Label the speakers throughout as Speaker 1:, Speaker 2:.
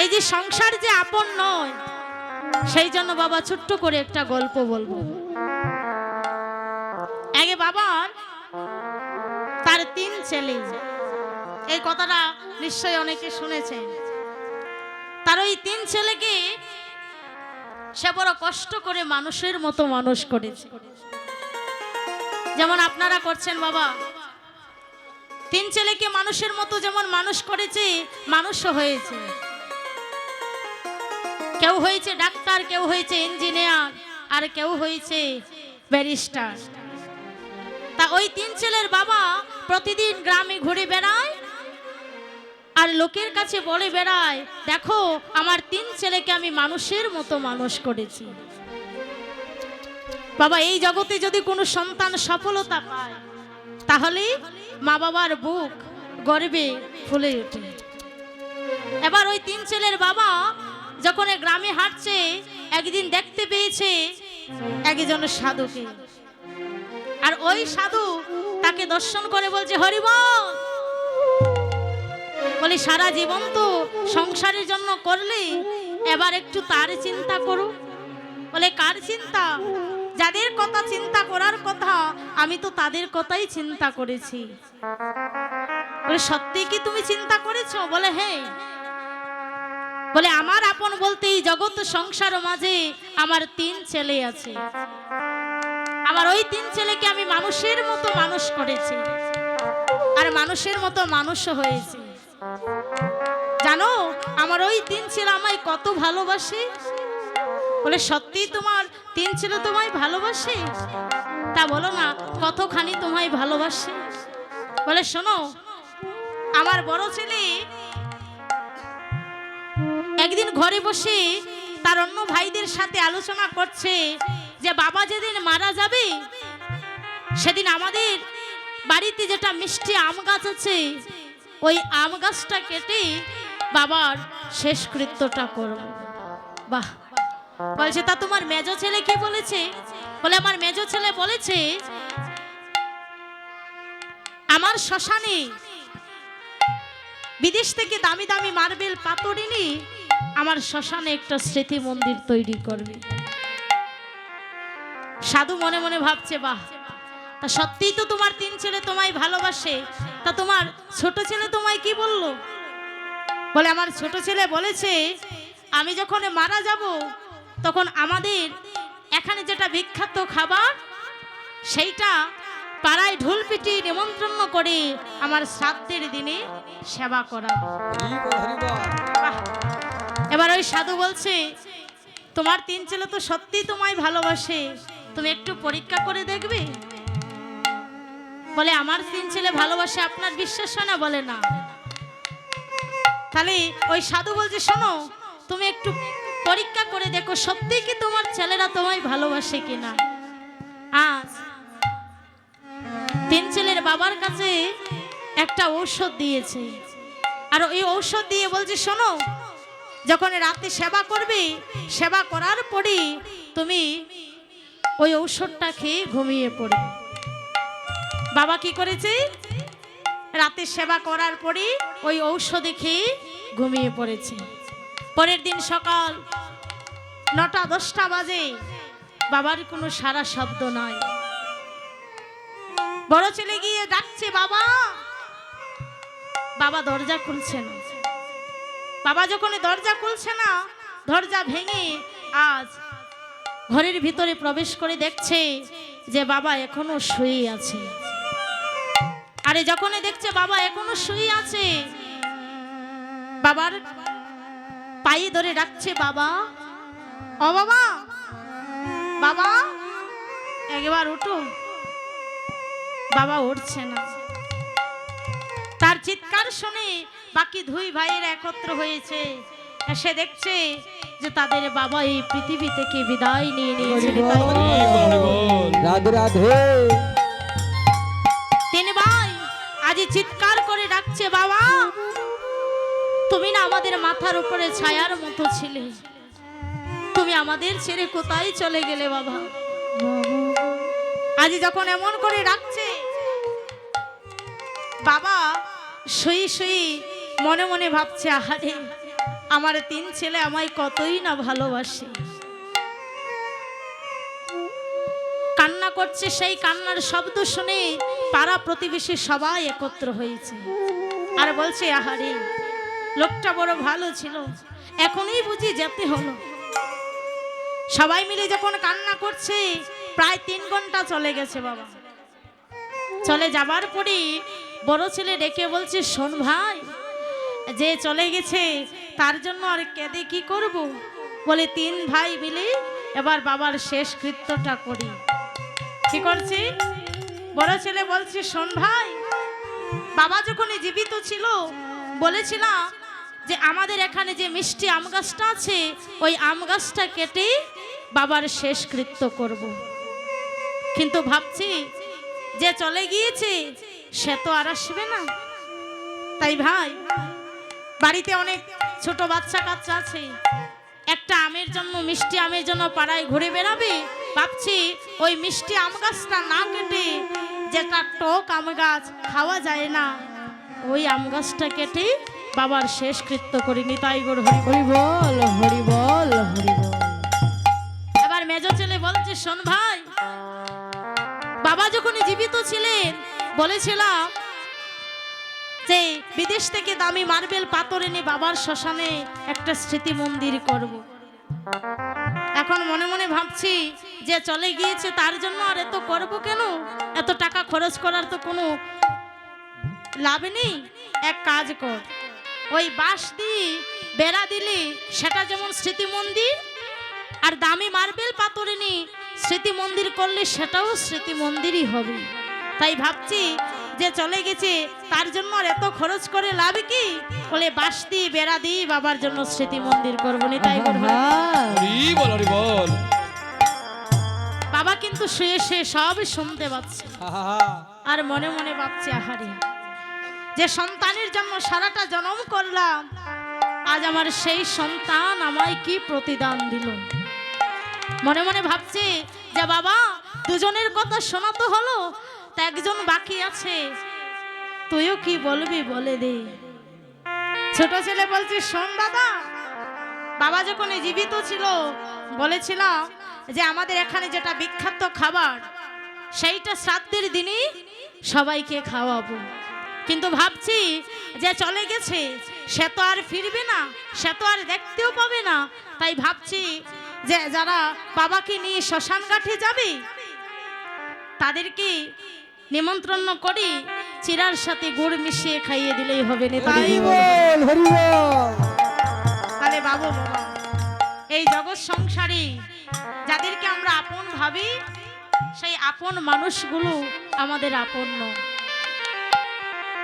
Speaker 1: এই যে সংসার যে আপন নয়, সেই জন্য বাবা ছোট্ট করে একটা গল্প বলবো। আগে বাবার তার 3 ছেলে, এই কথাটা নিশ্চয়ই অনেকে শুনেছেন। তার ওই 3 ছেলেকে সে বড় কষ্ট করে মানুষের মতো মানুষ করেছে, যেমন আপনারা করছেন বাবা। 3 ছেলেকে মানুষের মতো যেমন মানুষ করেছে, মানুষও হয়েছে। কেউ হয়েছে ডাক্তার, কেউ হয়েছে ইঞ্জিনিয়ার, আর কেউ হয়েছে ব্যারিস্টার। তা ওই 3 ছেলের বাবা প্রতিদিন গ্রামে ঘুরে বেড়ায় আর লোকের কাছে বলে বেড়ায়, দেখো আমার 3 ছেলেকে আমি মানুষের মতো মানুষ করেছি। বাবা, এই জগতে যদি কোনো সন্তান সফলতা পায়, তাহলে মা বাবার বুক গর্বে ফুলে ওঠে। এবার ওই 3 ছেলের বাবা যখন গ্রামে হাঁটছে, একদিন দেখতে পেয়েছে একজন সাধুকে। আর ওই সাধু তাকে দর্শন করে বলছে, হরিবল। বলে, সারা জীবন তো সংসারের জন্য করলে, এবার একটু তার চিন্তা করো। বলে, কার চিন্তা? যাদের কথা চিন্তা করার কথা, আমি তো তাদের কথাই চিন্তা করেছি। বলে, সত্যি কি তুমি চিন্তা করেছো? বলে, হ্যাঁ। বলে, আমার আপন বলতে এই জগৎ সংসার মাঝে আমার 3 ছেলে আছে। আমার ওই 3 ছেলেকে আমি মানুষের মতো মানুষ করেছি, আর মানুষের মতো মানুষও হয়েছে। জানো আমার ওই 3 ছেলে আমায় কত ভালোবাসে? বলে, সত্যি তোমার 3 ছেলে তোমায় ভালোবাসে? তা বলো না, কতখানি তোমায় ভালোবাসে? বলে, শোনো, আমার বড় ছেলে একদিন ঘরে বসে তার অন্য ভাইদের সাথে আলোচনা করছে যে বাবা যেদিন মারা যাবে, সেদিন আমাদের বাড়িতে যেটা মিষ্টি আম গাছ আছে, ওই আম গাছটা কেটে বাবার শেষকৃত্যটা করব। বাহ! বলছে, তা তোমার মেজো ছেলে কি বলেছে? বলে, আমার মেজো ছেলে বলেছে আমার শ্মশানে বিদেশ থেকে দামি দামি মার্বেল পাথর এনে আমার শ্মশানে একটা স্মৃতি মন্দির তৈরি করবে। সাধু মনে মনে ভাবছে, বাহ, তা সত্যিই তো তোমার 3 ছেলে তোমায় ভালোবাসে। তা তোমার ছোট ছেলে তোমায় কি বলল? বলে, আমার ছোট ছেলে বলেছে আমি যখন মারা যাব, তখন আমাদের এখানে যেটা বিখ্যাত খাবার, সেইটা পাড়ায় ঢোল পিটি নিমন্ত্রণ করে আমার শ্রাদ্ধের দিনে সেবা করা। এবার ওই সাধু বলছে, তোমার 3 ছেলে তো সত্যি তোমায় ভালোবাসে, তুমি একটু পরীক্ষা করে দেখবে। বলে, আমার 3 ছেলে ভালোবাসে, আপনার বিশ্বাস হয় না? বলে, না। তাহলে ওই সাধু বলছে, শোনো, তুমি একটু পরীক্ষা করে দেখো সত্যি কি তোমার ছেলেরা তোমায় ভালোবাসে কিনা। আজ 3 ছেলের বাবার কাছে একটা ঔষধ দিয়েছে, আর ওই ঔষধ দিয়ে বলছে, শোনো, যখন রাতে সেবা করবে, সেবা করার পরে তুমি ওই ঔষধটা খেয়ে ঘুমিয়ে পড়বে। বাবা কি করেছে? রাতে সেবা করার পরে ওই ঔষধে খেয়ে ঘুমিয়ে পড়েছে। পরের দিন সকাল 9টা-10টা বাজে, বাবার কোনো সারা শব্দ নাই। বড় ছেলে গিয়ে ডাকছে, বাবা। বাবা দরজা খুলছে না। বাবা যখন দরজা খুলছে না, দরজা ভেঙে আজ ঘরের ভিতরে প্রবেশ করে দেখছে যে বাবা এখনো শুয়ে আছে। আরে যখন দেখছে বাবা এখনো শুয়ে আছে, বাবার পায়ে ধরে ডাকছে, বাবা, ও বাবা, বাবা, একবার উঠো। বাবা উঠছে না। তার চিৎকার শুনে বাকি 2 ভাইয়ের একত্র হয়েছে, এসে দেখছে যে তাদের বাবা এই পৃথিবী থেকে বিদায় নিয়ে নিয়েছে।
Speaker 2: রাধে রাধে।
Speaker 1: 3 ভাই আজ চিৎকার করে ডাকছে, বাবা, তুমি না আমাদের মাথার উপরে ছায়ার মতো ছিলে, তুমি আমাদের ছেড়ে কোথায় চলে গেলে বাবা? আজ যখন এমন করে ডাকছে, বাবা শুই শুই মনে মনে ভাবছে, আহারে আমার 3 ছেলে আমায় কতই না ভালোবাসে। কান্না করছে, সেই কান্নার শব্দ শুনে পাড়া প্রতিবেশী সবাই একত্র হয়েছে আর বলছে, আহারে লোকটা বড় ভালো ছিল, এখনই বুঝি যেতে হলো। সবাই মিলে যখন কান্না করছে, প্রায় 3 ঘন্টা চলে গেছে বাবা। চলে যাবার পরে বড় ছেলে ডেকে বলছে, শোন ভাই, যে চলে গেছে তার জন্য আর কেঁদে কি করব? বলে 3 ভাই মিলে এবার বাবার শেষ কৃত্যটা করি। কি করছি? বড় ছেলে বলছে, শোন ভাই, বাবা যখন জীবিত ছিল বলেছিলাম যে আমাদের এখানে যে মিষ্টি আম গাছটা আছে, ওই আম গাছটা কেটে বাবার শেষ কৃত্য করব। কিন্তু ভাবছি যে চলে গিয়েছে সে তো আর আসবে না, তাই ভাই বাড়িতে অনেক ছোট বাচ্চা কাচ্চা আছে, একটা আমের জন্য, মিষ্টি আমের জন্য পাড়ায় ঘুরে বেড়াবে। ভাবছি ওই মিষ্টি আম গাছটা না কেটে, যেটা টক আম গাছ খাওয়া যায় না, ওই আম গাছটা কেটে বাবার শেষ কৃত্য করিনি। তাই গড় হরি বল, হরি বল, হরি বল। এবার মেজো ছেলে বলছে, শোন ভাই, বাবা যখন জীবিত ছিলেন বলেছিলাম যে বিদেশ থেকে দামি মার্বেল পাথর এনে বাবার শ্মশানে একটা স্মৃতি মন্দির করব। এখন মনে মনে ভাবছি যে চলে গিয়েছে তার জন্য আর এত করব কেন? এত টাকা খরচ করার তো কোনো লাভ নেই। এক কাজ কর, ওই বাঁশ দিয়ে বেড়া দিলে সেটা যেমন স্মৃতি মন্দির, আর দামি মার্বেল পাথর এনে স্মৃতি মন্দির করলে সেটাও স্মৃতি মন্দিরই হবে। তাই ভাবছি যে চলে গেছে তার জন্য আর এত খরচ করে লাভ কি? বলে বাঁশ দিয়ে বেড়া দিয়ে বাবার জন্য স্মৃতি মন্দির করবো নি। তাই করবো। বাবা কিন্তু শুয়ে শুয়ে সব শুনতে পাচ্ছে আর মনে মনে ভাবছে, আহারে যে সন্তানের জন্য সারাটা জন্ম করলাম, আজ আমার সেই সন্তান আমায় কি প্রতিদান দিল। মনে মনে ভাবছে যে বাবা দুজনের কথা শোনা তো হলো, তা একজন বাকি আছে, তুইও কি বলবি বলে দে। ছোট ছেলে বলছে, শোন দাদা, বাবা যখন জীবিত ছিল বলেছিলাম যে আমাদের এখানে যেটা বিখ্যাত খাবার, সেইটা শ্রাদ্ধের দিনই সবাইকে খাওয়াবো। কিন্তু ভাবছি যে চলে গেছে সে তো আর ফিরবে না, সে তো আর দেখতেও পাবে না। তাই ভাবছি যে যারা বাবাকে নিয়ে শ্মশান ঘাটে যাবে তাদেরকে নিমন্ত্রণ করি, চিরার সাথে গুড় মিশিয়ে খাইয়ে দিলেই হবে না। তাই বল, হরি বল। তাহলে বাবু বাবা, এই জগৎ সংসারে যাদেরকে আমরা আপন ভাবি, সেই আপন মানুষগুলো আমাদের আপন নয়।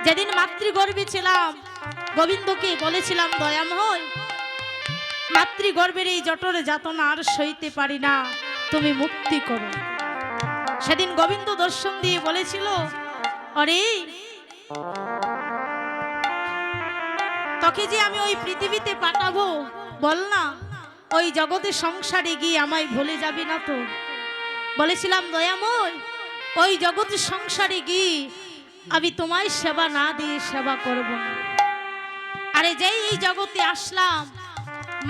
Speaker 1: যেদিন মাতৃগর্ভে ছিলাম গোবিন্দকে বলেছিলাম, দয়াময়, মাতৃগর্ভের এই জঠর যাতনা আর সইতে পারি না, তুমি মুক্তি করো। সেদিন গোবিন্দ দর্শন দিয়ে বলেছিল, আরে তোকে যে আমি ওই পৃথিবীতে পাঠাবো, বল না ওই জগতে সংসারে গিয়ে আমায় ভুলে যাবি না তো? বলেছিলাম, দয়াময়, ওই জগতের সংসারে গিয়ে আমি তোমায় সেবা না দিয়ে সেবা করব না। আরে যেই এই জগতে আসলাম,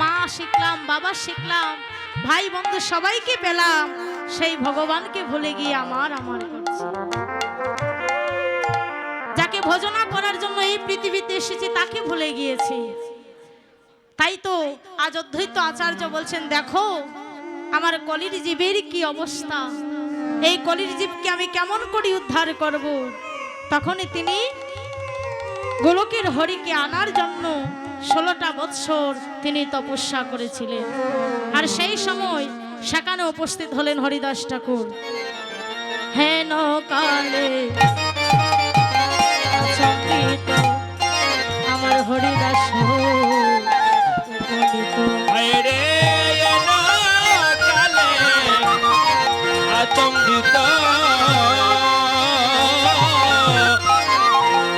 Speaker 1: মা শিখলাম, বাবা শিখলাম, ভাই বন্ধু সবাইকে পেলাম, সেই ভগবানকে ভুলে গিয়ে আমার করছি। যাকে ভজনা করার জন্য এই পৃথিবীতে এসেছি তাকে ভুলে গিয়েছি। তাই তো আজ অদ্বৈত আচার্য বলছেন, দেখো আমার কলির জীবের কি অবস্থা, এই কলির জীবকে আমি কেমন করে উদ্ধার করব। তখনই তিনি গোলকের হরিকে আনার জন্য 16টা বৎসর তিনি তপস্যা করেছিলেন। আর সেই সময় সেখানে উপস্থিত হলেন হরিদাস ঠাকুর। হেন কালে আমার হরিদাস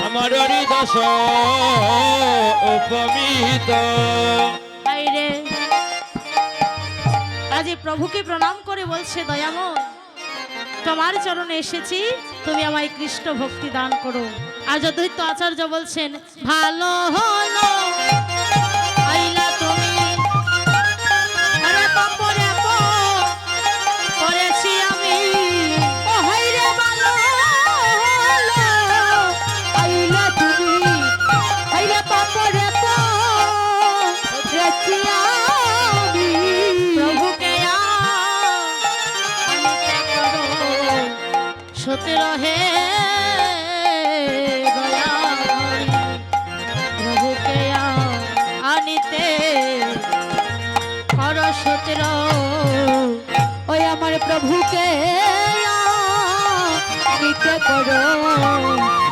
Speaker 2: আমার হরিদাস উপমিত।
Speaker 1: আজ প্রভুকে প্রণাম করে বলছে, দয়াময়, তোমার চরণে এসেছি, তুমি আমায় কৃষ্ণ ভক্তি দান করো। আজ অদ্বৈত আচার্য বলছেন, ভালো হলো আইলা করো সূত্র
Speaker 2: ওই আমার প্রভুকে নিতে করো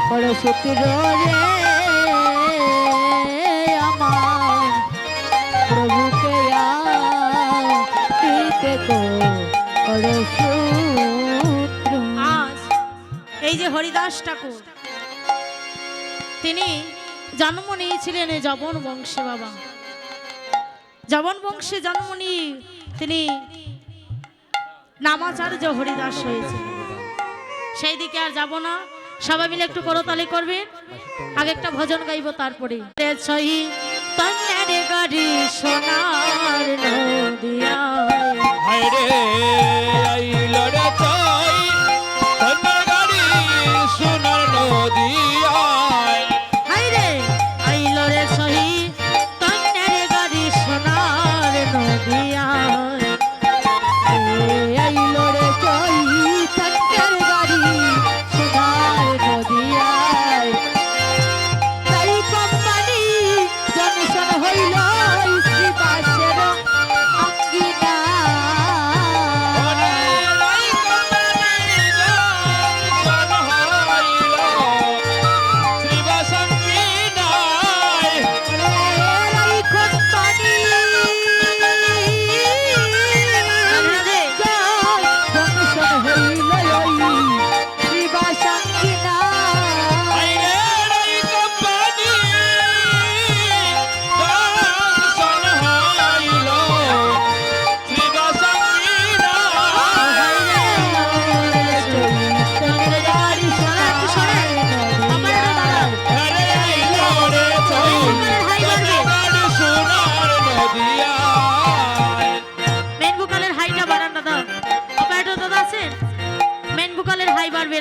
Speaker 2: করো সূত্র রে আমার প্রভুকে নিতে করো সূত্র।
Speaker 1: আজ এই যে হরিদাস ঠাকুর তিনি জন্ম নিয়েছিলেন এই যবন বংশে বাবা। যবন বংশে জন্ম নিয়ে তিনি নামাচার্য হরিদাস হয়েছে। সেই দিকে আর যাব না, সবাই মিলে একটু করতালি করবে। আগে একটা ভজন গাইবো, তারপরে গাড়ি সোনার নদিয়া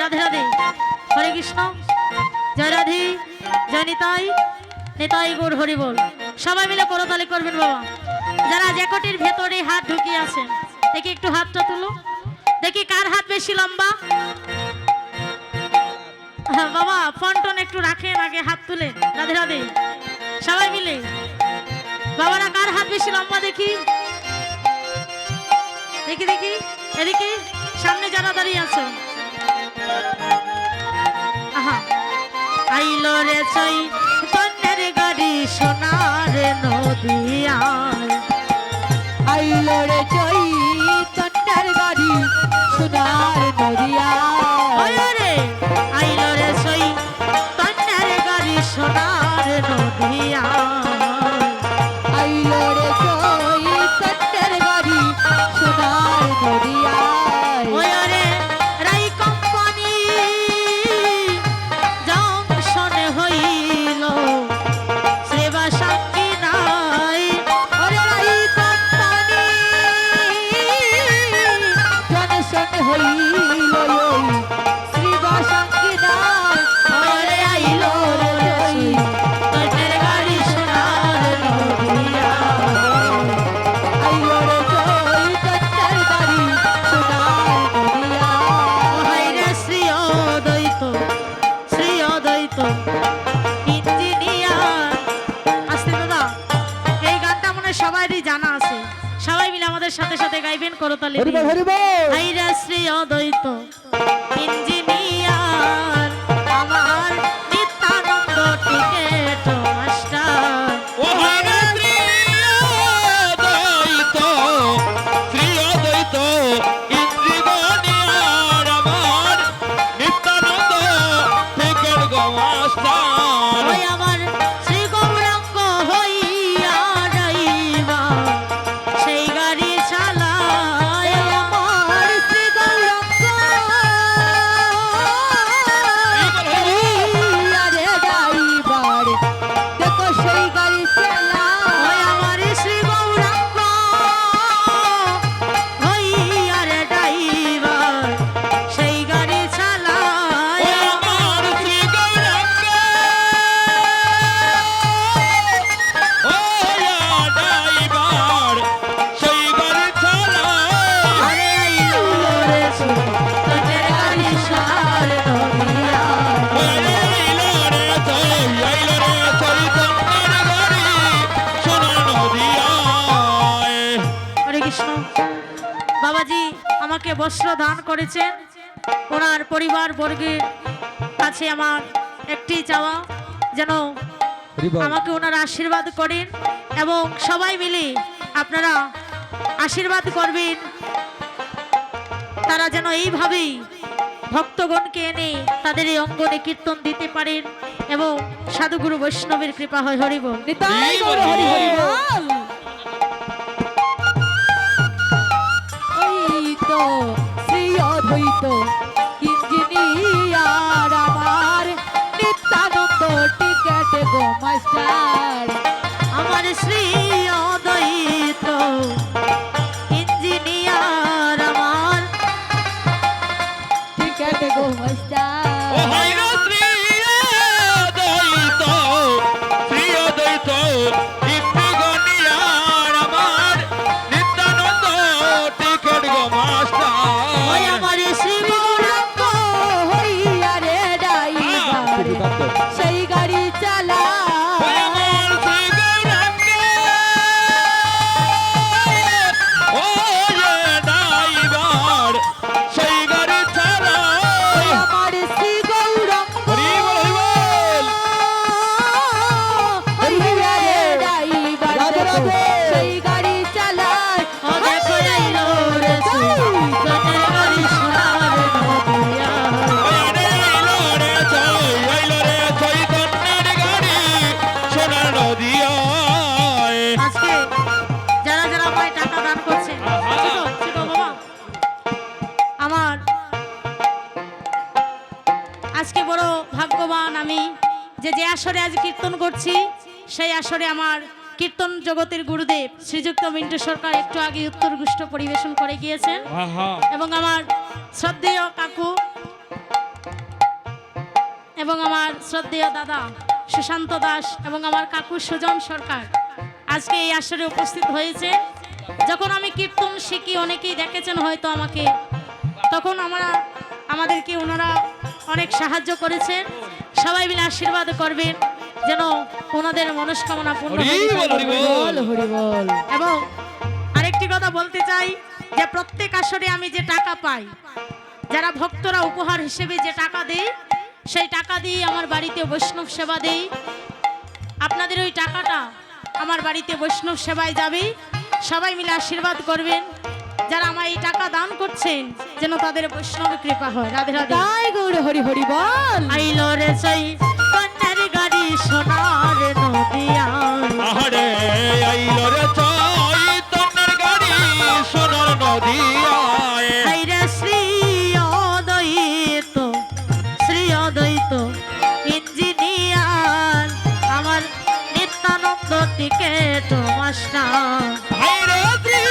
Speaker 1: রাধে রাধে, হরে কৃষ্ণ, জয় রাধে, জয় নিতাই, নিতাই গৌর হরি বল। সবাই মিলে করতালি করবেন বাবা। যারা জ্যাকেটের ভেতরে হাত ঢুকিয়ে আছেন দেখি একটু হাতটা তুলো, দেখি কার হাত বেশি লম্বা। হ্যাঁ বাবা, ফন্টন একটু রাখেন আগে, হাত তুলে। রাধে রাধে, সবাই মিলে। বাবারা কার হাত বেশি লম্বা দেখি, দেখি দেখি, এদিকে সামনে যারা দাঁড়িয়ে আছে। আইলো রে ছই তন্নের গাড়ি সোনার নদিয়া,
Speaker 2: আইলো রে ছই তন্নের গাড়ি সোনার নদিয়া,
Speaker 1: রে আইলো রে ছই তন্নের গাড়ি সোনার নদিয়া,
Speaker 2: আইলো রে ছই তন্নের গাড়ি সোনার নদিয়া।
Speaker 1: জানা আছে, সবাই মিলে আমাদের সাথে সাথে গাইবেন করতালি। হাইরা শ্রী অদ্বৈত ইঞ্জিনিয়ার আমার নিত্যানন্দ টিকেট মাস্টার,
Speaker 3: ও হাইরা শ্রী অদ্বৈত, শ্রী অদ্বৈত ইঞ্জিনিয়ার আমার নিত্যানন্দ টিকেট মাস্টার,
Speaker 1: ওই আমার শ্রী গৌরাঙ্গ হইয়া যাইবা সেই গাড়ি চালায়,
Speaker 2: আমার শ্রী গৌরাঙ্গ হইয়া রে যাইবা রে
Speaker 1: বাবাজি আমাকে বস্ত্র দান করেছেন, ওনার পরিবার বর্গের কাছে আমার একটি চাওয়া, যেন আমাকে ওনারা আশীর্বাদ করেন এবং সবাই মিলে আপনারা আশীর্বাদ করবেন, তারা যেন এইভাবেই ভক্তগণকে এনে তাদের এই অঙ্গনে কীর্তন দিতে পারেন এবং সাধুগুরু বৈষ্ণবের কৃপা হয়। হরি বল।
Speaker 2: নিতাই গৌর হরি হরি বল। ওই তো শ্রী অদ্বৈত ইঞ্জিনিয়ার আমার নিত্যানন্দ টিকেট গো মাস্টার।
Speaker 1: আমার শ্রী অদ্বৈত ইঞ্জিনিয়ার আমার
Speaker 2: টিকেট গো মাস্টার।
Speaker 3: ও হাইর শ্রী অদ্বৈত, শ্রী অদ্বৈত ইন্দ্রগণিয়ার আমার নিত্যানন্দ টিকেট গো মাস্টার।
Speaker 1: ওই আমার শ্রী
Speaker 2: গৌরাঙ্গ হইয়া রে ড্রাইভার সেই গাড়ি চালা।
Speaker 3: ওই আমার শ্রী গৌরাঙ্গ, ও যে ড্রাইভার সেই গাড়ি চালায়।
Speaker 2: আমার শ্রী গৌরাঙ্গ
Speaker 3: হরি বল, হরি বল।
Speaker 2: হইয়া রে ড্রাইভার সেই গাড়ি চালায়।
Speaker 1: ও দেখো আইলো রে চৈতন্যের গাড়ি সোনার নদিয়া।
Speaker 3: আরে আইলো রে চৈতন্যের গাড়ি সোনার নদিয়ায়।
Speaker 1: আজকে যারা যারা আমায় টাকা দান করছেন, ছোটো ছোটো বাবা, আমার আজকে বড় ভাগ্যবান আমি যে যে আসরে আজ কীর্তন করছি, সেই আসরে আমার কীর্তন জগতের গুরুদেব শ্রীযুক্ত মিন্টু সরকার একটু আগে উত্তর গুষ্ঠ পরিবেশন করে গিয়েছেন এবং আমার শ্রদ্ধেয় কাকু এবং আমার শ্রদ্ধেয় দাদা সুশান্ত দাস এবং আমার কাকু সুজন সরকার আজকে এই আসরে উপস্থিত হয়েছে। যখন আমি কীর্তন শিখি, অনেকেই দেখেছেন হয়তো আমাকে, তখন আমাদেরকে ওনারা অনেক সাহায্য করেছেন। সবাই মিলে আশীর্বাদ করবেন যেন ওনাদের মনস্কামনা পূর্ণ
Speaker 3: হরি
Speaker 1: হয়ে
Speaker 3: বল,
Speaker 1: যায়।
Speaker 3: হরি বল।
Speaker 2: হরি বল।
Speaker 1: এবং আরেকটি কথা বলতে চাই যে প্রত্যেক আসরে আমি যে টাকা পাই, যারা ভক্তরা উপহার হিসেবে যে টাকা দেয়, সেই টাকা দিয়ে আমার বাড়িতে বৈষ্ণব সেবা দেই। আপনাদের ওই টাকাটা আমার বাড়িতে বৈষ্ণব সেবায় যাবে। সবাই মিলে আশীর্বাদ করবেন, যারা আমার এই টাকা দান করছেন যেন তাদের বৈষ্ণব কৃপা হয়। রাধে রাধে।
Speaker 2: তাই গৌর হরি হরি বল।
Speaker 1: আইলো রে চৈতন্যের গাড়ি সোনার নদিয়া।
Speaker 3: আহারে আইলো রে চৈতন্যের গাড়ি সোনার নদিয়ায়।
Speaker 1: হাইরে শ্রী অদ্বৈত, শ্রী অদ্বৈত ইঞ্জিনিয়ার আমার নিত্যানন্দ টিকেট মাস্টার।
Speaker 3: হাইরে শ্রী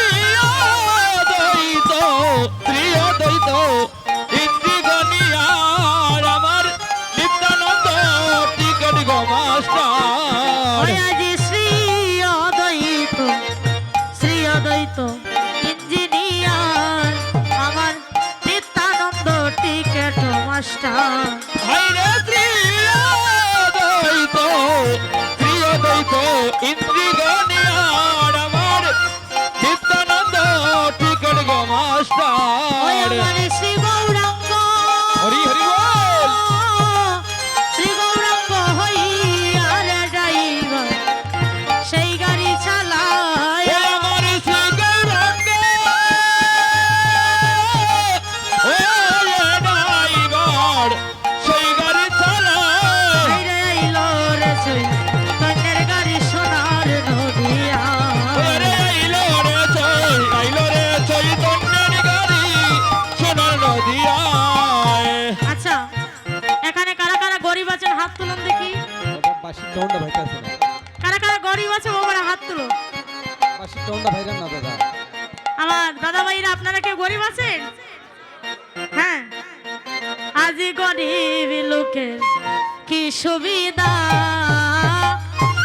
Speaker 3: অদ্বৈত, শ্রী অদ্বৈত ইন্দ্রগণিয়ার আমার নিত্যানন্দ টিকেট গো মাস্টার।
Speaker 1: ওই আজি শ্রী অদ্বৈত, শ্রী অদ্বৈত ইঞ্জিনিয়ার আমার নিত্যানন্দ টিকেট মাস্টার।
Speaker 3: হাইরে শ্রী অদ্বৈত, শ্রী অদ্বৈত ইন্দ্রগণিয়ার আমার নিত্যানন্দ টিকেট গো
Speaker 1: ওই
Speaker 3: মাস্টার।
Speaker 1: আমার শ্রী গৌরাঙ্গ,
Speaker 3: হরি হরি বল।
Speaker 1: শ্রী গৌরাঙ্গ হইয়া রে ড্রাইভার সেই গাড়ি চালায়।
Speaker 3: ও আমার শ্রী গৌরাঙ্গ, ও ড্রাইভার সেই গাড়ি চালায়।
Speaker 1: হাইরে আইলো রে চৈতন্যের গাড়ি সোনার নদিয়া।
Speaker 3: ওরে আইলো রে চৈতন্যের গাড়ি সোনার নদিয়ায়।
Speaker 1: আচ্ছা, এখানে কারা কারা গরিব আছেন হাত তুলুন দেখি।
Speaker 4: বাসির টনটা ভাইতাছে না,
Speaker 1: কারা কারা গরিব আছে বাবারা হাত তুলো।
Speaker 4: বাসির টনটা ভাইরাম না দাদা।
Speaker 1: আমার দাদা ভাইরা আপনারা কেউ গরিব আছেন? হ্যাঁ, আজি গরিব লোকের কি সুবিধা,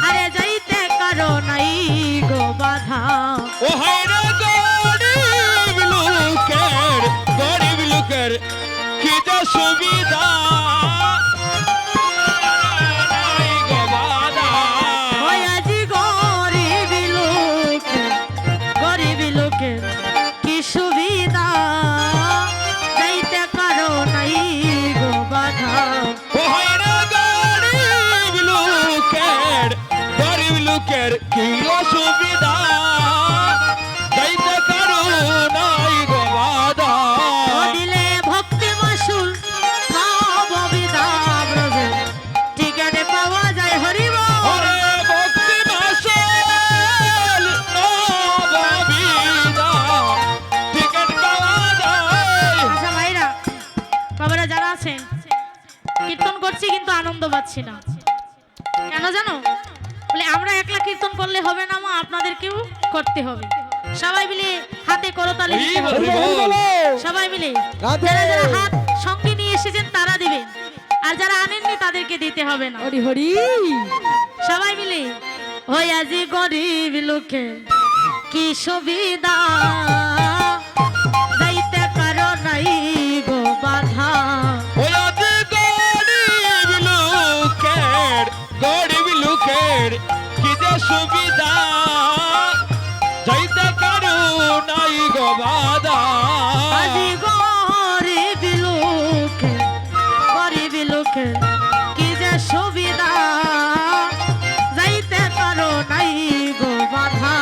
Speaker 1: আরে যাইতে কারো নাই গো বাধা।
Speaker 3: ও হায়রে গরিব লোকের কি যে সুবিধা, নাই গো বাধা।
Speaker 1: ওই আজি গরিব লোকের কি সুবিধা, পাচ্ছি না। কেন জানো? বলে আমরা একলা কীর্তন করলে হবে না মা, আপনাদেরকেও করতে হবে। সবাই মিলে হাতে করতালি দিতে হবে। সবাই মিলে যারা যারা হাত সঙ্গে নিয়ে এসেছেন তারা দিবেন, আর যারা আনেননি তাদেরকে দিতে হবে না।
Speaker 2: হরি হরি
Speaker 1: সবাই মিলে ওই আজি গরিব লোকে কি সুবিধা, যাইতে কারো নাই গো বাধা।
Speaker 3: ওই আজ গরিব লোকের কি যে সুবিধা, যাইতে কারো নাই গো বাধা।
Speaker 1: আজি গরিব লোকে কি যে সুবিধা, যাইতে কারো নাই গো বাধা।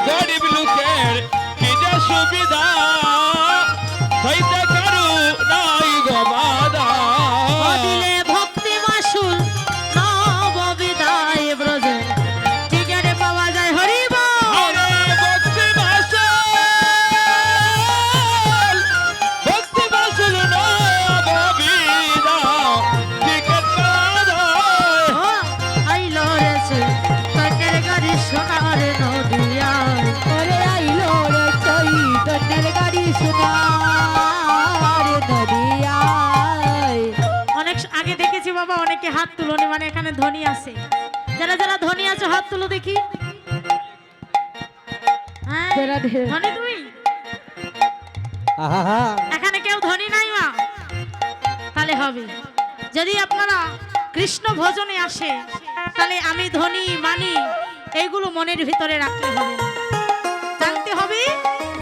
Speaker 3: গরিব লোকের কি যে সুবিধা, যাইতে কারো নাই গো বাধা।
Speaker 1: দিলে ভক্তি মাসুল নববিদায় ব্রজে টিকারে পাওয়া যায়। হরি বল।
Speaker 3: আরে ভক্তি মাসুল নববিধা, টিকেট পাওয়া যায়।
Speaker 1: ও আইলো রে সে তকের গাড়ি সোনার নদিয়ায়।
Speaker 2: ওরে আইলো রে চৈতন্যের গাড়ি সোনার নদিয়ায়।
Speaker 1: অনেক আগে দেখেছি বাবা অনেকে হাত তুলনি, মানে এখানে ধনী আছে। যারা যারা ধনী আছে হাত তুলো দেখি। হ্যাঁ,
Speaker 2: যারা ধে-
Speaker 1: ধনী তুমি?
Speaker 4: আহা
Speaker 1: এখানে কেউ ধনী নাই মা? তাহলে হবে। যদি আপনারা কৃষ্ণ ভজনে আসে তাহলে আমি ধনী মানি এইগুলো মনের ভিতরে রাখতে হবে না। জানতে হবে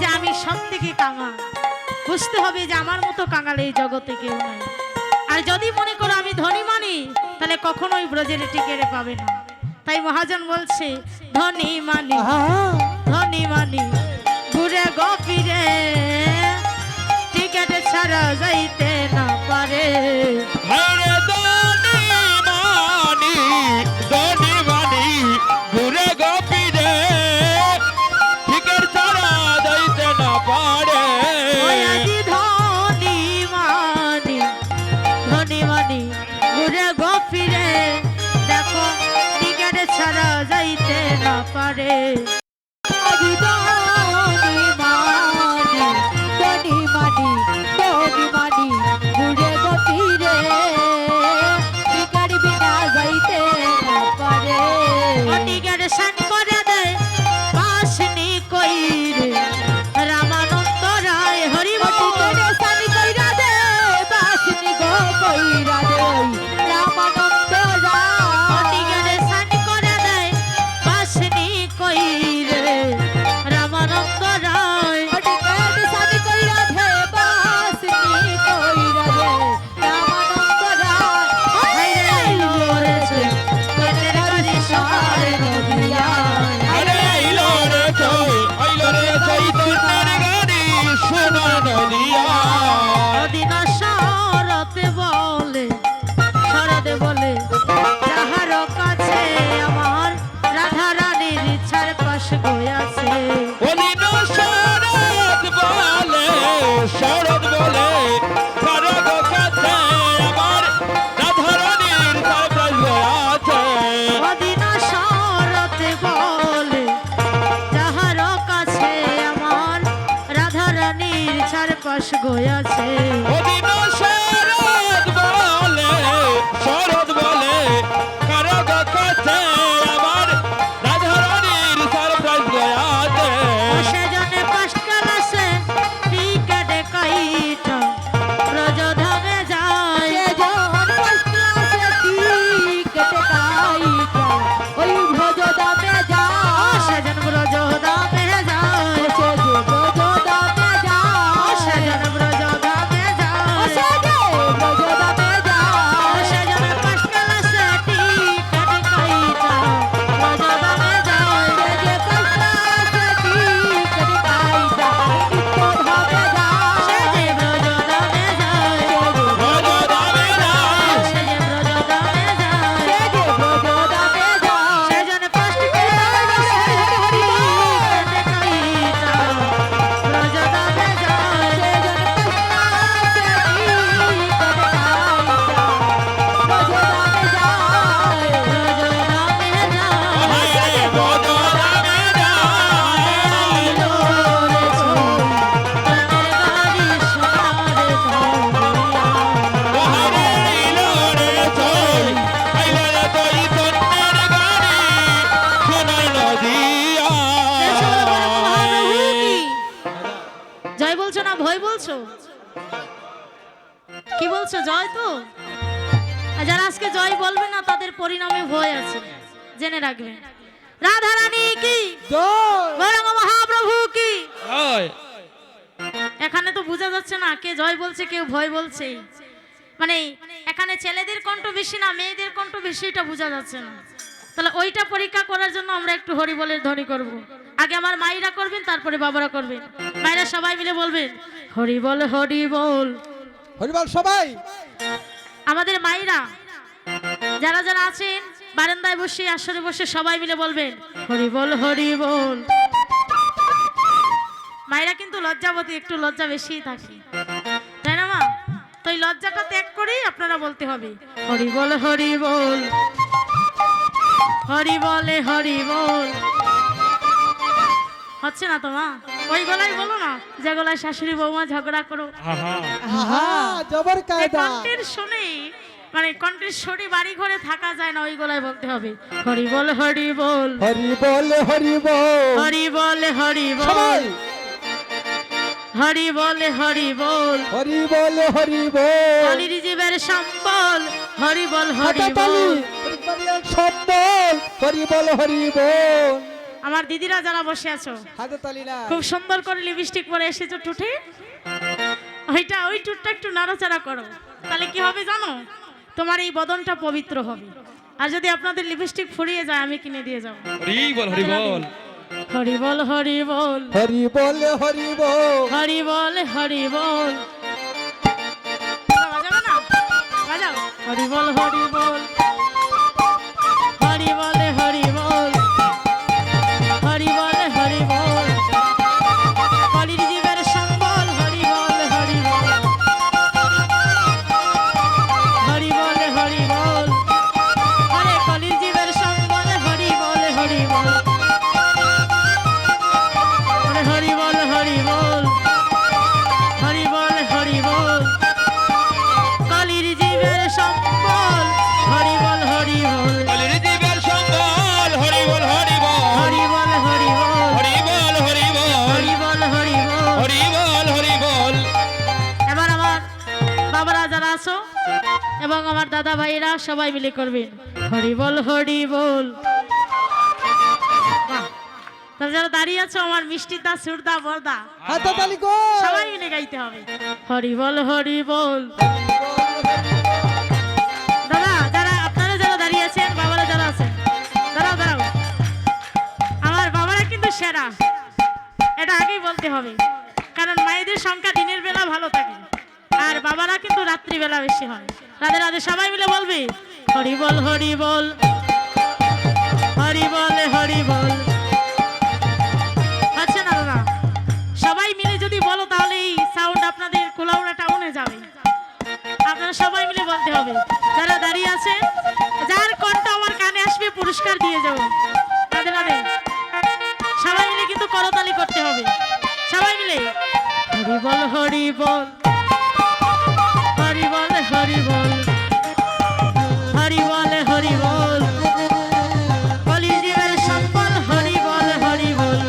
Speaker 1: যে আমি সব থেকে কাঙাল, বুঝতে হবে যে আমার মতো কাঙাল এই জগতে কেউ নাই। আর যদি মনে করো আমি ধনী মানি তাহলে কখনোই ব্রজের টিকেরে পাবে না। তাই মহাজন বলছে ধনী মানি ধনী মানি ঘুরে গপিরে, টিকেট ছাড়া যাইতে না পারে।
Speaker 3: হরে ধনী মানি ঘুরে গোপীরে, টিকেট ছাড়া যাইতে না পারে।
Speaker 1: ওই আজি ধনী মানি ঘুরে গপিরে, দেখো টিকেট ছাড়া যাইতে না পারে।
Speaker 2: আজি ধনী মানি ঘুরে গতিরে, টিকার বিনা যাইতে না পারে।
Speaker 1: ও টিকেট সান করে দে বাসনি কইরে, রামানন্দ রায়। হরি বল।
Speaker 2: টিকারে সানি কইরা দে বাসনি গো কইরা দে রামানন্দ
Speaker 1: ও
Speaker 2: রায়।
Speaker 1: টিকেট সান করে দে বাসনি কইরে, রামানন্দ রায়।
Speaker 2: টিকারে সানি কইরা দে বাসনি কইরা দে রামানন্দ রায়।
Speaker 1: হাইরে আইলো রে সে তকের গাড়ি সোনার নদিয়ায়।
Speaker 3: আরে আইলো রে চৈতন্যের গাড়ি সোনার নদিয়া।
Speaker 1: অদিন শরতে বলে যাহার কাছে আমার রাধা রানীর ইচ্ছার পাশ গয়াছে।
Speaker 3: ওদিন শরৎ বলে কারো কাছে আমার রাধারানীর সারপ্রাইজ আছে।
Speaker 1: অদিন শরতে বলে যাহার কাছে আমার রাধা রানীর ইচ্ছার পাশ গয়াছে।
Speaker 3: ওদিন শরৎ বলে কারো কাছে আমার রাধারানীর সারপ্রাইজ আছে।
Speaker 1: সেজনে পাশকালাসে টিকেট কাইটা ব্রজধামে যায়।
Speaker 2: সেজন ফার্স্ট ক্লাসে টিকেট কাইটা ওই ভোজদামে যায়।
Speaker 1: সেজন ব্রজধামে যায়।
Speaker 2: সেজন ভোজদামে যায়।
Speaker 1: সেজন ব্রজধামে যায়।
Speaker 2: সেজন ভোজদামে যায়।
Speaker 1: সেজন পাশকালাসে টিকেট কাইটা বলছো? কি বলছো, জয় তো? আর যারা আজকে জয় বলবে না তাদের পরিণামে ভয় আছে, জেনে রাখবেন। রাধা রানী কি
Speaker 4: জয়
Speaker 1: গৌরাঙ্গ মহাপ্রভু কি।
Speaker 3: জয়।
Speaker 1: এখানে তো বোঝা যাচ্ছে না কে জয় বলছে কেউ ভয় বলছে, মানে এখানে ছেলেদের কণ্ঠ বেশি না মেয়েদের কণ্ঠ বেশি, এটা বোঝা যাচ্ছে না। তাহলে ওইটা পরীক্ষা করার জন্য আমরা একটু হরি বলের ধ্বনি করব। আগে আমার মায়েরা করবেন, তারপরে বাবারা করবেন। মায়েরা সবাই মিলে বলবেন হরি বল হরি বল।
Speaker 4: হরিবল সবাই।
Speaker 1: আমাদের মায়েরা যারা যারা আছেন বারান্দায় বসে আসরে বসে সবাই মিলে বলবেন হরি বল হরি বল। মায়েরা কিন্তু লজ্জাবতী, একটু লজ্জা বেশিই থাকে, তাই না মা? তো এই লজ্জাটা ত্যাগ করেই আপনারা বলতে হবে হরি বল হরি বল। হরি বলে হরি বল। হচ্ছে না তো মা? ওই গলায় বলো না যে গলায় শাশুড়ি বৌমা ঝগড়া করো।
Speaker 3: আহা
Speaker 4: আহা জবর
Speaker 1: এই
Speaker 4: কায়দা।
Speaker 1: কণ্ঠের শুনে মানে কণ্ঠের স্বরে বাড়ি ঘরে থাকা যায় না, ওই গলায় বলতে হবে হরি বল হরি বল।
Speaker 4: হরিবল হরিবল
Speaker 1: হরি বলে হরি বল।
Speaker 4: সবাই।
Speaker 1: হরি বলে হরি বল।
Speaker 4: হরিবল হরিবল।
Speaker 1: কালীর জীবের সম্বল হরি বল হরি
Speaker 4: হাতাতালি
Speaker 1: বল।
Speaker 4: সম্বল হরিবল হরিবল।
Speaker 1: আমার দিদিরা যারা বসে আছো
Speaker 4: হাতাতালি না।
Speaker 1: খুব সুন্দর করে লিপস্টিক পরে এসেছো টুটে, ওই টুটটা একটু নাড়াচাড়া করো, তাহলে কি হবে জানো? তোমার এই বদনটা পবিত্র হবে। আর যদি আপনাদের লিপস্টিক ফুরিয়ে যায় আমি কিনে দিয়ে যাবো।
Speaker 3: হরি বল হরি বল।
Speaker 1: হরি বল হরি বল।
Speaker 4: হরিবল হরিবল।
Speaker 1: হরি বল হরি বল। বাজাবে না? বাজাও। হরি বল হরি বল। হরি বলে হরি বল। হরি বলে হরি বল। কলির জীবের সম্বল হরি বল হরি বল। হরি বলে হরি বল। হরে কলির জীবের সম্বল হরি বলে হরি বল। হরে হরি বল হরি বল। হরি বল হরি বল। কলির জীবের সম্বল হরি বল হরি বল।
Speaker 3: কলির জীবের সম্বল হরি বল হরি বল।
Speaker 1: হরি বল হরি বল।
Speaker 3: হরি বল হরি বল।
Speaker 1: হরি বল হরি বল।
Speaker 3: হরি বল হরি বল।
Speaker 1: এবার আমার বাবারা যারা আছো এবং আমার দাদা ভাইরা সবাই মিলে করবেন হরি বল হরি বল। বাহ! তাহলে যারা দাঁড়িয়ে আছো আমার মিষ্টিদা সুরদা বরদা
Speaker 4: হাতাতালি গো।
Speaker 1: সবাই মিলে গাইতে হবে হরি বল হরি বল। দাদা যারা আপনারা যারা দাঁড়িয়ে আছেন বাবারা যারা আছেন দাঁড়াও দাঁড়াও, আমার বাবারা কিন্তু সেরা, এটা আগেই বলতে হবে, কারণ মায়েদের সংখ্যা দিনের বেলা ভালো থাকে আর বাবারা কিন্তু রাত্রি বেলা বেশি হয়। রাধে রাধে সবাই মিলে বলবি হরি বল হরি বল। হরি বলে হরি বল। আচ্ছা না দাদা, সবাই মিলে যদি বলো তাহলে এই সাউন্ড আপনাদের কোলাউড়া টাউনে যাবে। আপনারা সবাই মিলে বলতে হবে। যারা দাঁড়িয়ে আছে যার কণ্ঠ আমার কানে আসবে পুরস্কার দিয়ে যাবো। রাধে রাধে সবাই মিলে কিন্তু করতালি করতে হবে। সবাই মিলে হরি বল হরি বল। হরি বল হরি বল। হরি বলে হরি বল। কলির জীবের সম্বল হরি বল হরি বল।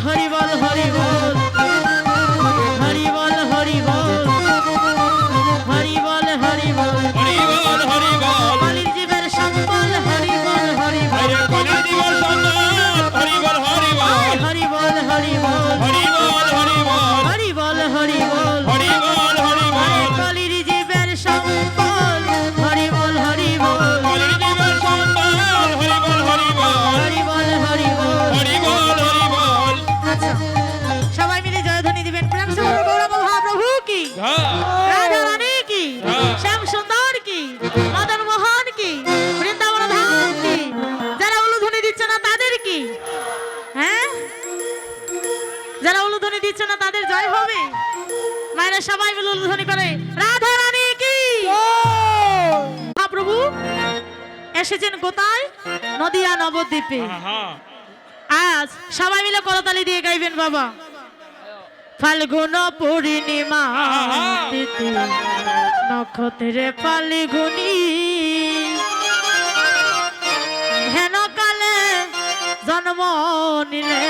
Speaker 1: হরি বল হরি বল। হরি বল হরি বল। হরি বল হরি বল।
Speaker 3: হরি বল হরি বল।
Speaker 1: কলির জীবের সম্বল হরি বল হরি বল।
Speaker 3: হরি কলির জীবের সম্বল হরি বল হরি বল।
Speaker 1: হরি বল হরি বল।
Speaker 3: হরি বল হরি বল।
Speaker 1: হরি বল হরি বল।
Speaker 3: হরি বল হরি বল।
Speaker 1: কলির জীবের সম্বল হরি বল হরি বল।
Speaker 3: কলির জীবের সম্বল হরি বল হরি বল।
Speaker 1: হরি বল হরি বল।
Speaker 3: হরি বল হরি বল।
Speaker 1: আচ্ছা সবাই মিলে জয়ধ্বনি দিবেন। প্রেম সে বলো গৌরাঙ্গ মহাপ্রভু কি, রাধা রানী কি, শ্যাম সুন্দর কি, মদন মোহন কি, বৃন্দাবন ধাম কি। যারা উলুধ্বনি দিচ্ছে না তাদের কি, হ্যাঁ যারা উলুধ্বনি দিচ্ছে না তাদের জয় হবে। মায়েরা সবাই মিলে উলুধ্বনি করে রাধা রানী কি। মহাপ্রভু এসেছেন কোথায়? নদিয়া নবদ্বীপে।
Speaker 3: আহা
Speaker 1: আজ সবাই মিলে করতালি দিয়ে গাইবেন বাবা। ফাল্গুন পূর্ণিমা তিথি নক্ষত্রে ফাল্গুনি হেন কালে জন্ম নিলে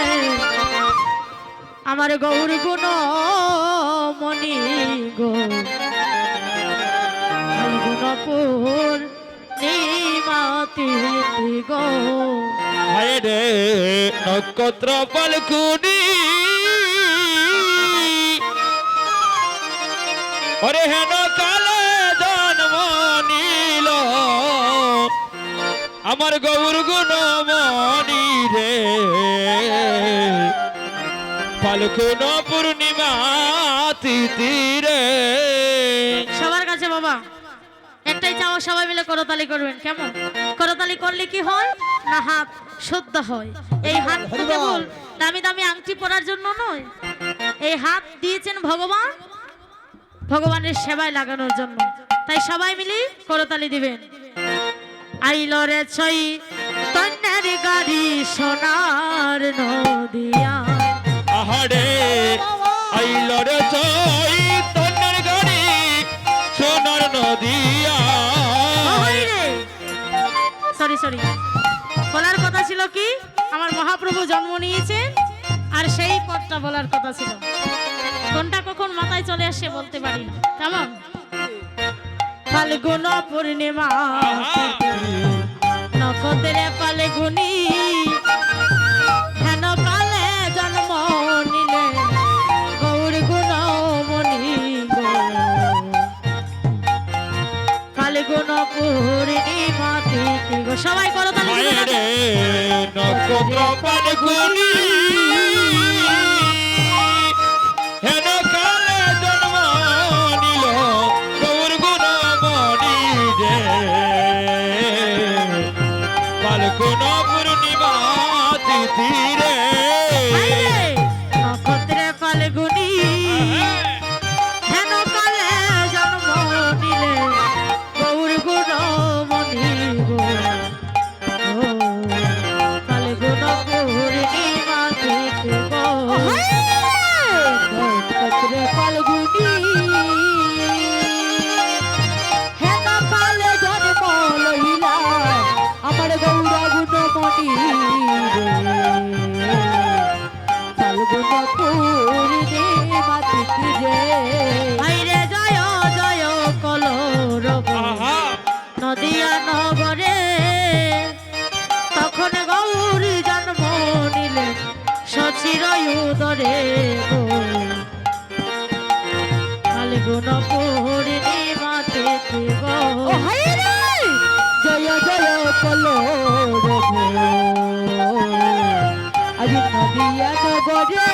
Speaker 1: আমার গৌর গুণ মণি গো গুণপুর নিমাতি গো
Speaker 3: হায় রে নক্ষত্র পালকুনি ওরে হেন কালে জন্ম নিল আমার গৌর গুণ মনি রে ফাল্গুন পূর্ণিমা তিথিরে।
Speaker 1: সবার কাছে বাবা একটাই চাওয়া, সবাই মিলে করতালি করবেন। কেমন করতালি করলে কি হয় না হাত শুদ্ধ হয়। এই হাত তো কেবল দামি দামি আংটি পরার জন্য নয়, এই হাত দিয়েছেন ভগবান ভগবানের সেবায় লাগানোর জন্য। তাই সবাই মিলে করতালি দিবেন। আইলো রে ছই তন্নের গাড়ি সোনার নদিয়া
Speaker 3: আহারে আইল রে চৈতন্যের গাড়ি সোনার নদিয়া।
Speaker 1: সরি সরি, বলার কথা ছিল কি আমার মহাপ্রভু জন্ম নিয়েছেন আর সেই পথটা বলার কথা ছিল, কোনটা কখন মাথায় চলে আসে বলতে পারি না। কেমন ফাল্গুন পূর্ণিমা নক্ষত্রে ফাল্গুনি হেন কালে জন্ম নিলে গৌর গুণ মণি গো ফাল্গুন পূর্ণিমা তিথি গো। সবাই করতালি
Speaker 3: হায়
Speaker 1: দিবেন।
Speaker 3: রে নক্ষত্র পালকুনি হেন কালে জন্ম নিল গৌর গুণ মনি রে ফাল্গুন পূর্ণিমা তিথিরে।
Speaker 1: হায়রে, নক্ষত্রে ফাল্গুনি হেন কালে জন্ম নিলে গৌর গুণ মণি গো ফাল্গুন পূর্ণিমা তিথি গো। নক্ষত্রে ফাল্গুনি হেন কালে জন্ম লইলা আমার গৌরা গুণ মণি ফাল্গুন পূর্ণিমা তিথি রে। হায়রে জয় জয় কলরব
Speaker 3: আহা
Speaker 1: নদিয়া নগরে তখন গৌরী জন্ম নিলেন সচির উদরে গো ফাল্গুন পূর্ণিমা তিথি গো। জয় জয় কলরব আজি নদিয়া নগরে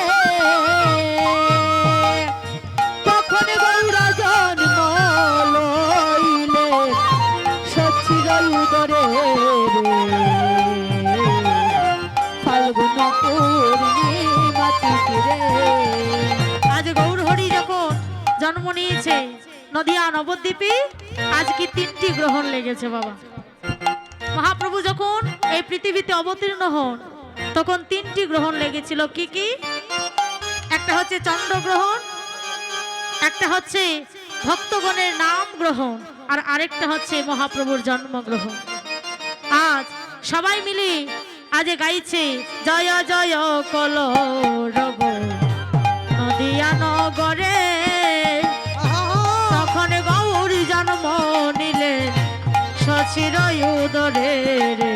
Speaker 1: তখন গৌরা জন্ম লইলে সচির উদরে ফাল্গুন পূর্ণিমা তিথি রে। আজ গৌর হরি যখন জন্ম নিয়েছে নদিয়া নবদ্বীপে, আজকে 3টি গ্রহণ লেগেছে বাবা। মহাপ্রভু যখন এই পৃথিবীতে অবতীর্ণ হন তখন 3টি গ্রহণ লেগেছিল। কি কি? একটা হচ্ছে চন্দ্রগ্রহণ, একটা হচ্ছে ভক্তগণের নাম গ্রহণ, আর আরেকটা হচ্ছে মহাপ্রভুর জন্মগ্রহণ। আজ সবাই মিলে আজ গাইছে জয় জয় কলরব নদিয়া নগরে তখন গৌরী জন্ম নিলেন সচির উদরে রে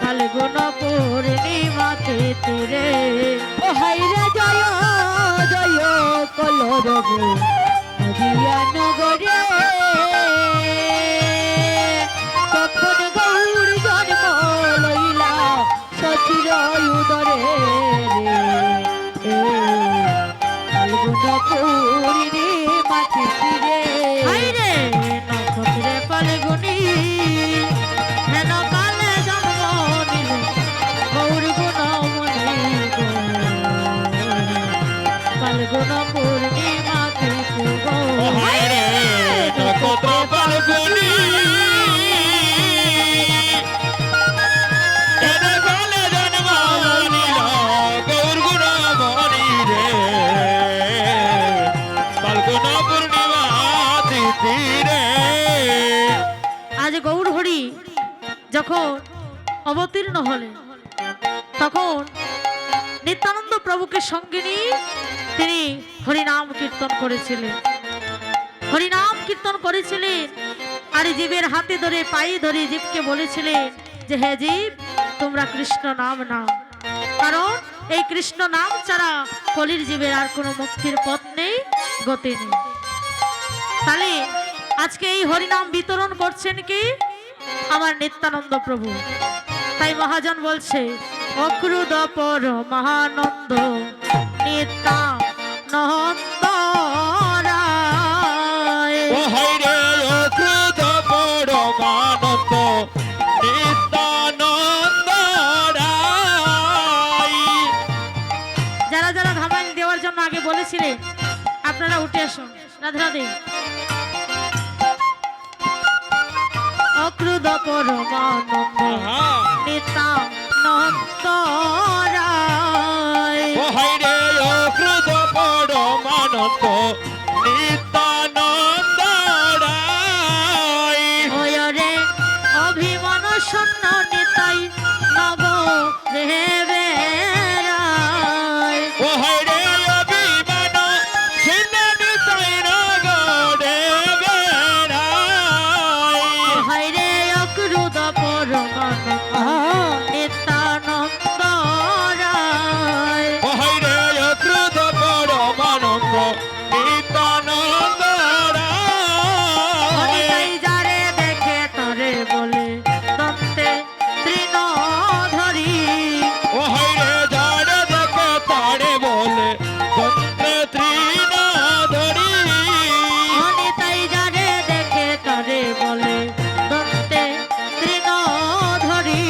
Speaker 1: ফাল্গুন পূর্ণিমা তিথি রে। ও হায়রে জয় জয় কলরব নদিয়া নগরে তখন গৌরী জন্ম লইলা সচির উদরে রে ফাল্গুন পূর্ণিমা তিথি রে। হায়রে নক্ষত্রে ফাল্গুনি হেন কালে জন্ম নিল গৌর গুণ মণি গো ফাল্গুন পূর্ণিমা তিথি গো।
Speaker 3: হায় রে নক্ষত্র পালকুনি হেন কালে জন্ম নিল গৌর গুণ মনি রে ফাল্গুন পূর্ণিমা তিথিরে।
Speaker 1: আজ গৌর হরি যখন অবতীর্ণ হলেন তখন নিত্যানন্দ প্রভুকে সঙ্গে নিয়ে তিনি হরিনাম কীর্তন করেছিলেন। হরিনাম কীর্তন করেছিলেন আর জীবের হাতে ধরে পায়ে ধরে জীবকে বলেছিলেন যে হে জীব, তোমরা কৃষ্ণ নাম নাও, কারণ এই কৃষ্ণ নাম ছাড়া কলির জীবের আর কোনো মুক্তির পথ নেই, গতি নেই। তাহলে আজকে এই হরিনাম বিতরণ করছেন কি? আমার নিত্যানন্দ প্রভু। তাই মহাজন বলছে অক্রুদ পরমানন্দ নিত্যানন্দ রায়।
Speaker 3: ওহাই রে অক্রুদ পরমানন্দ নিত্যানন্দ রায়।
Speaker 1: যারা যারা ধামাইল দেওয়ার জন্য আগে বলেছিলেন আপনারা উঠে আসুন। রাধে রাধে। অক্রুদ পরমানন্দ নিত্যানন্দ রায়।
Speaker 3: ওহাই রে অক্রুদ পরমানন্দ নিত্যানন্দ রায়।
Speaker 1: ওয় রে অভিমান শূন্য নিতাই নগ রে বেড়ায়।
Speaker 3: ওহাই রে অভিমান শূন্য নিতাই নগরে বেড়ায়।
Speaker 1: হায় রে অক্রুদ পরমানন্দ
Speaker 4: আহা
Speaker 1: নিত্যানন্দ রায়।
Speaker 3: ওহাই রে অক্রুদ পরমানন্দ নিত্যানন্দ রায়।
Speaker 1: তাই যারে দেখে তরে বলে দন্তে তৃণ ধরি।
Speaker 3: ওহাই রে যারে দেখে তারে বলে দন্তে তৃণ ধরি।
Speaker 1: তাই যারে দেখে তরে বলে দন্তে তৃণ ধরি।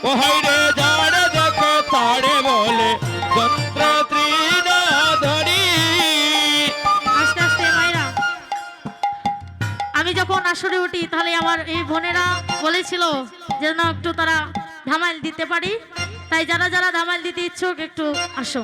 Speaker 3: ওহাই রে যারে দেখে তারে বলে দন্তে তৃণ ধরি।
Speaker 1: আস্তে আস্তে মায়েরা, আমি যখন আসরে উঠি তাহলে আমার এই বোনেরা বলেছিল যেন একটু তারা ধামাইল দিতে পারি। তাই যারা যারা ধামাইল দিতে ইচ্ছুক একটু আসো।